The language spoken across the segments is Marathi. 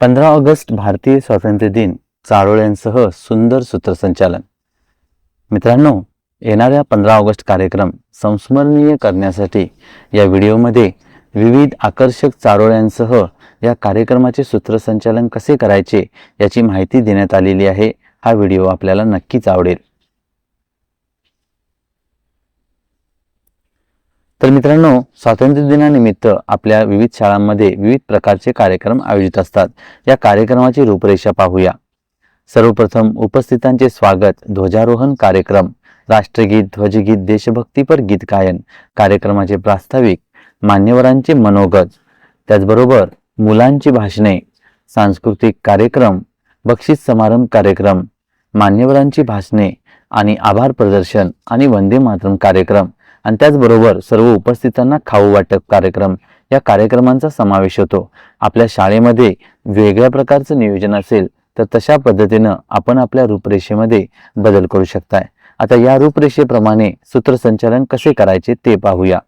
15 ऑगस्ट भारतीय स्वातंत्र्य दिन चारोळ्यांसह सुंदर सूत्रसंचालन. मित्रांनो, येणाऱ्या 15 ऑगस्ट कार्यक्रम संस्मरणीय करण्यासाठी या व्हिडिओमध्ये विविध आकर्षक चारोळ्यांसह या कार्यक्रमाचे सूत्रसंचालन कसे करायचे याची माहिती देण्यात आलेली आहे. हा व्हिडिओ आपल्याला नक्कीच आवडेल. तर मित्रांनो, स्वातंत्र्य दिनानिमित्त आपल्या विविध शाळांमध्ये विविध प्रकारचे कार्यक्रम आयोजित असतात. या कार्यक्रमाची रूपरेषा पाहूया. सर्वप्रथम उपस्थितांचे स्वागत, ध्वजारोहण कार्यक्रम, राष्ट्रगीत, ध्वजगीत, देशभक्तीपर गीत गायन, कार्यक्रमाचे प्रास्ताविक, मान्यवरांचे मनोगत, त्याचबरोबर मुलांची भाषणे, सांस्कृतिक कार्यक्रम, बक्षीस समारंभ कार्यक्रम, मान्यवरांची भाषणे आणि आभार प्रदर्शन आणि वंदे मातरम कार्यक्रम आणि त्याचबरोबर सर्व उपस्थितांना खाऊ वाटप कार्यक्रम या कार्यक्रमांचा समावेश होतो. आपल्या शाळेमध्ये वेगळ्या प्रकारचं नियोजन असेल तर तशा पद्धतीनं आपण आपल्या रूपरेषेमध्ये बदल करू शकताय. आता या रूपरेषेप्रमाणे सूत्रसंचालन कसे करायचे ते पाहूया.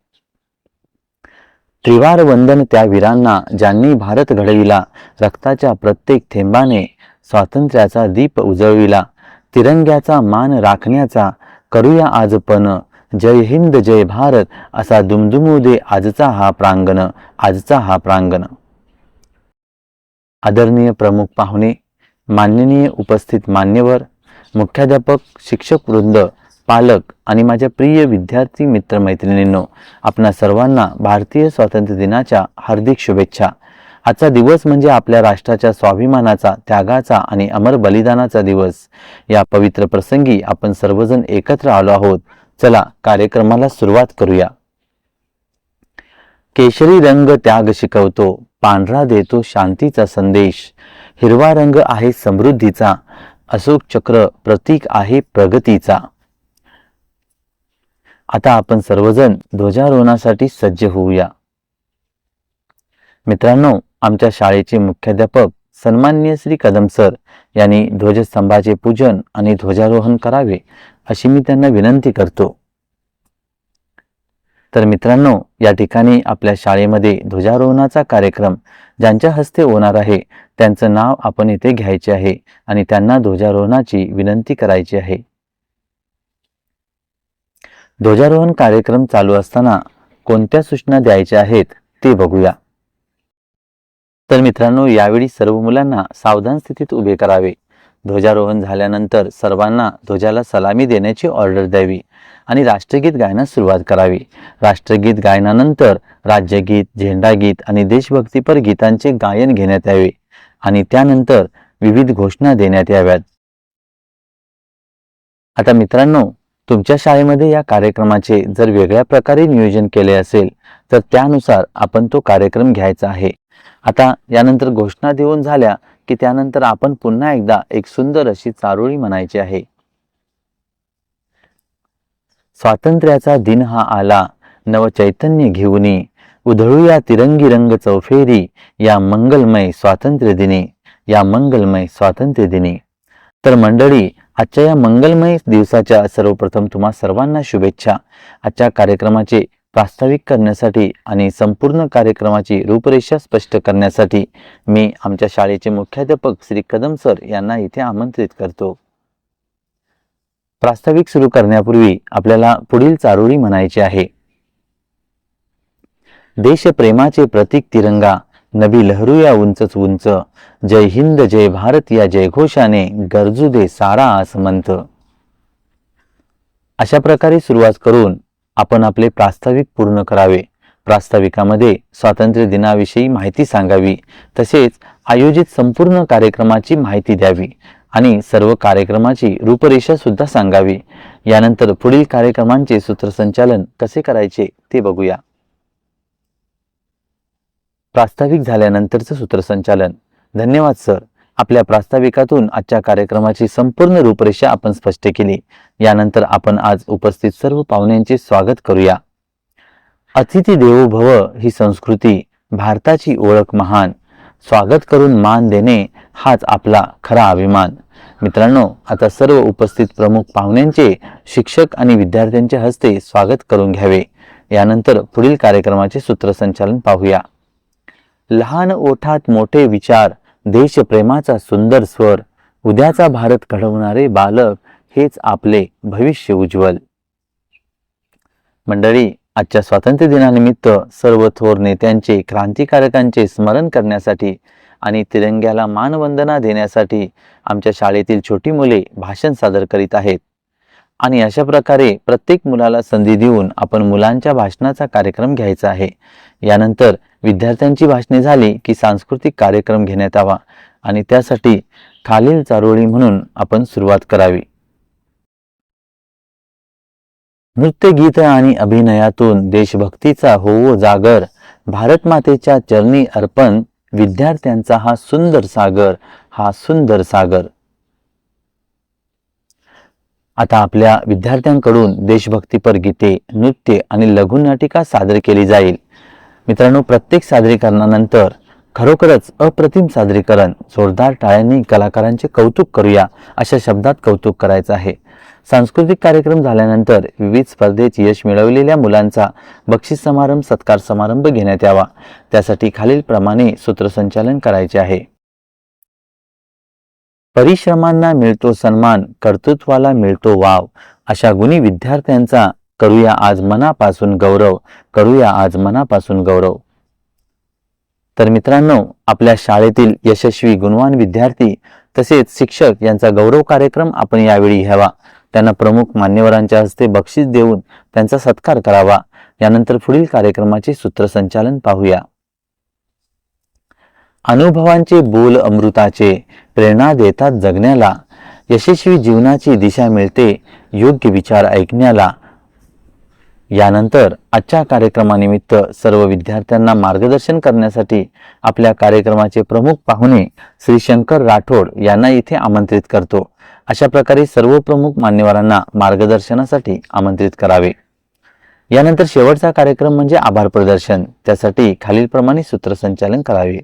त्रिवार वंदन त्या वीरांना ज्यांनी भारत घडविला, रक्ताच्या प्रत्येक थेंबाने स्वातंत्र्याचा दीप उजळविला, तिरंग्याचा मान राखण्याचा करूया आज पण, जय हिंद जय भारत असा दुमदुमू दे आजचा हा प्रांगण, आजचा हा प्रांगण. आदरणीय प्रमुख पाहुणे, माननीय उपस्थित मान्यवर, मुख्याध्यापक, शिक्षक वृंद, पालक आणि माझ्या प्रिय विद्यार्थी मित्रमैत्रिणींनो, आपणा सर्वांना भारतीय स्वातंत्र्य दिनाच्या हार्दिक शुभेच्छा. आजचा दिवस म्हणजे आपल्या राष्ट्राच्या स्वाभिमानाचा, त्यागाचा आणि अमर बलिदानाचा दिवस. या पवित्र प्रसंगी आपण सर्वजण एकत्र आलो आहोत. चला कार्यक्रमाला सुरुवात करूया. केशरी रंग त्याग शिकवतो, पांढरा देतो शांतीचा संदेश, हिरवा रंग आहे समृद्धीचा, अशोक चक्र प्रतीक आहे प्रगतीचा. आता आपण सर्वजण ध्वजारोहणासाठी सज्ज होऊया. मित्रांनो, आमच्या शाळेचे मुख्याध्यापक सन्माननीय श्री कदम सर यांनी ध्वजस्तंभाचे पूजन आणि ध्वजारोहण करावे अशी मी त्यांना विनंती करतो. तर मित्रांनो, या ठिकाणी आपल्या शाळेमध्ये ध्वजारोहणाचा कार्यक्रम ज्यांच्या हस्ते होणार आहे त्यांचं नाव आपण इथे घ्यायचे आहे आणि त्यांना ध्वजारोहणाची विनंती करायची आहे. ध्वजारोहण कार्यक्रम चालू असताना कोणत्या सूचना द्यायच्या आहेत ते बघूया. तर मित्रांनो, यावेळी सर्व मुलांना सावधान स्थितीत उभे करावे. ध्वजारोहण झाल्यानंतर सर्वांना ध्वजाला सलामी देण्याची ऑर्डर द्यावी आणि राष्ट्रगीत गायनास सुरुवात करावी. राष्ट्रगीत गायनानंतर राज्यगीत, झेंडागीत आणि देशभक्तीपर गीतांचे गायन घेण्यात यावे आणि त्यानंतर विविध घोषणा देण्यात याव्यात. आता मित्रांनो, तुमच्या शाळेमध्ये या कार्यक्रमाचे जर वेगळ्या प्रकारे नियोजन केले असेल तर त्यानुसार आपण तो कार्यक्रम घ्यायचा आहे. आता यानंतर घोषणा देऊन झाल्या की त्यानंतर आपण पुन्हा एकदा एक सुंदर अशी चारोळी म्हणायची आहे. स्वातंत्र्याचा दिन हा आला, नव चैतन्य घेऊनी, उधळूया तिरंगी रंग चौफेरी, या मंगलमय स्वातंत्र्य दिनी, या मंगलमय स्वातंत्र्य दिनी. तर मंडळी, आजच्या या मंगलमय दिवसाच्या सर्वप्रथम तुम्हा सर्वांना शुभेच्छा. आजच्या कार्यक्रमाचे प्रास्ताविक करण्यासाठी आणि संपूर्ण कार्यक्रमाची रूपरेषा स्पष्ट करण्यासाठी मी आमच्या शाळेचे मुख्याध्यापक श्री कदम सर यांना इथे आमंत्रित करतो. प्रास्ताविक सुरू करण्यापूर्वी आपल्याला पुढील चारोळी म्हणायची आहे. देशप्रेमाचे प्रतीक तिरंगा, नभी लहरूया उंचच उंच, जय हिंद जय भारत या जयघोषाने गरजू दे सारा आसमंत. अशा प्रकारे सुरुवात करून आपण आपले प्रास्ताविक पूर्ण करावे. प्रास्ताविकामध्ये स्वातंत्र्य दिनाविषयी माहिती सांगावी, तसेच आयोजित संपूर्ण कार्यक्रमाची माहिती द्यावी आणि सर्व कार्यक्रमाची रूपरेषा सुद्धा सांगावी. यानंतर पुढील कार्यक्रमांचे सूत्रसंचालन कसे करायचे ते बघूया. प्रास्ताविक झाल्यानंतरचं सूत्रसंचालन. धन्यवाद सर. आपल्या प्रास्ताविकातून आजच्या कार्यक्रमाची संपूर्ण रूपरेषा आपण स्पष्ट केली. यानंतर आपण आज उपस्थित सर्व पाहुण्यांचे स्वागत करूया. अतिथी देवो भव ही संस्कृती, भारताची ओळख महान, स्वागत करून मान देणे हाच आपला खरा अभिमान. मित्रांनो, आता सर्व उपस्थित प्रमुख पाहुण्यांचे शिक्षक आणि विद्यार्थ्यांच्या हस्ते स्वागत करून घ्यावे. यानंतर पुढील कार्यक्रमाचे सूत्रसंचालन पाहूया. लहान ओठात मोठे विचार, देशप्रेमाचा सुंदर स्वर, उद्याचा भारत घडवणारे बालक, हेच आपले भविष्य उज्ज्वल. मंडळी, आजच्या स्वातंत्र्य दिनानिमित्त सर्व थोर नेत्यांचे, क्रांतिकारकांचे स्मरण करण्यासाठी आणि तिरंग्याला मानवंदना देण्यासाठी आमच्या शाळेतील छोटी मुले भाषण सादर करीत आहेत. आणि अशा प्रकारे प्रत्येक मुलाला संधी देऊन आपण मुलांच्या भाषणाचा कार्यक्रम घ्यायचा आहे. यानंतर विद्यार्थ्यांची भाषणे झाली की सांस्कृतिक कार्यक्रम घेण्यात यावा आणि त्यासाठी खालील चारोळी म्हणून आपण सुरुवात करावी. नृत्य, गीत आणि अभिनयातून देशभक्तीचा होवो जागर, भारत मातेच्या चरणी अर्पण, विद्यार्थ्यांचा हा सुंदर सागर, हा सुंदर सागर. आता आपल्या विद्यार्थ्यांकडून देशभक्तीपर गीते, नृत्य आणि लघुनाटिका सादर केली जाईल. मित्रांनो, प्रत्येक सादरीकरणानंतर खरोखरच अप्रतिम सादरीकरण, जोरदार टाळ्यांनी कलाकारांचे कौतुक करूया अशा शब्दात कौतुक करायचं आहे. सांस्कृतिक कार्यक्रम झाल्यानंतर विविध स्पर्धेत यश मिळवलेल्या मुलांचा बक्षीस समारंभ, सत्कार समारंभ घेण्यात यावा. त्यासाठी खालीलप्रमाणे सूत्रसंचालन करायचे आहे. परिश्रमांना मिळतो सन्मान, कर्तृत्वाला मिळतो वाव, अशा गुणी विद्यार्थ्यांचा करूया आज मनापासून गौरव, करूया आज मनापासून गौरव. तर मित्रांनो, आपल्या शाळेतील यशस्वी गुणवान विद्यार्थी तसेच शिक्षक यांचा गौरव कार्यक्रम आपण यावेळी घ्यावा. त्यांना प्रमुख मान्यवरांच्या हस्ते बक्षीस देऊन त्यांचा सत्कार करावा. यानंतर पुढील कार्यक्रमाचे सूत्रसंचालन पाहूया. अनुभवांचे बोल अमृताचे, प्रेरणा देतात जगण्याला, यशस्वी जीवनाची दिशा मिळते योग्य विचार ऐकण्याला. यानंतर आजच्या कार्यक्रमानिमित्त सर्व विद्यार्थ्यांना मार्गदर्शन करण्यासाठी आपल्या कार्यक्रमाचे प्रमुख पाहुणे श्री शंकर राठोड यांना इथे आमंत्रित करतो. अशा प्रकारे सर्व प्रमुख मान्यवरांना मार्गदर्शनासाठी आमंत्रित करावे. यानंतर शेवटचा कार्यक्रम म्हणजे आभार प्रदर्शन. त्यासाठी खालीलप्रमाणे सूत्रसंचालन करावे.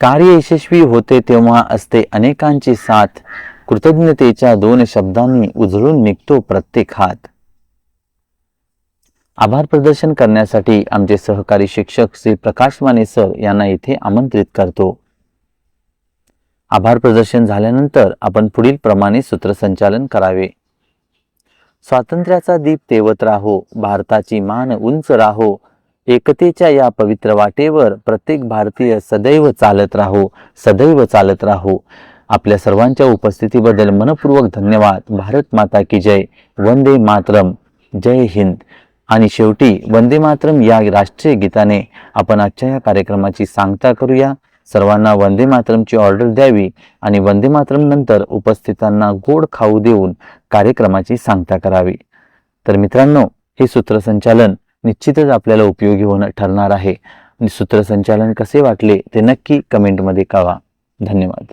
कार्य यशस्वी होते तेव्हा असते अनेकांची साथ, कृतज्ञतेच्या 2 शब्दांनी उजळून निघतो प्रत्येक हात. आभार प्रदर्शन करण्यासाठी आमचे सहकारी शिक्षक श्री प्रकाश माने सर यांना इथे आमंत्रित करतो. आभार प्रदर्शन झाल्यानंतर आपण पुढील प्रमाणे सूत्रसंचालन करावे. स्वातंत्र्याचा दीप तेवत राहो, भारताची मान उंच राहो, एकतेच्या या पवित्र वाटेवर प्रत्येक भारतीय सदैव चालत राहो, सदैव चालत राहो. आपल्या सर्वांच्या उपस्थितीबद्दल मनपूर्वक धन्यवाद. भारत माता की जय. वंदे मातरम. जय हिंद. आणि शेवटी वंदे मातरम या राष्ट्रीय गीताने आपण आजच्या या कार्यक्रमाची सांगता करूया. सर्वांना वंदे मातरमची ऑर्डर द्यावी आणि वंदे मातरम नंतर उपस्थितांना गोड खाऊ देऊन कार्यक्रमाची सांगता करावी. तर मित्रांनो, हे सूत्रसंचालन निश्चितच आपल्याला उपयोगी ठरणार आहे. सूत्रसंचालन कसे वाटले ते नक्की कमेंटमध्ये कळवा. धन्यवाद.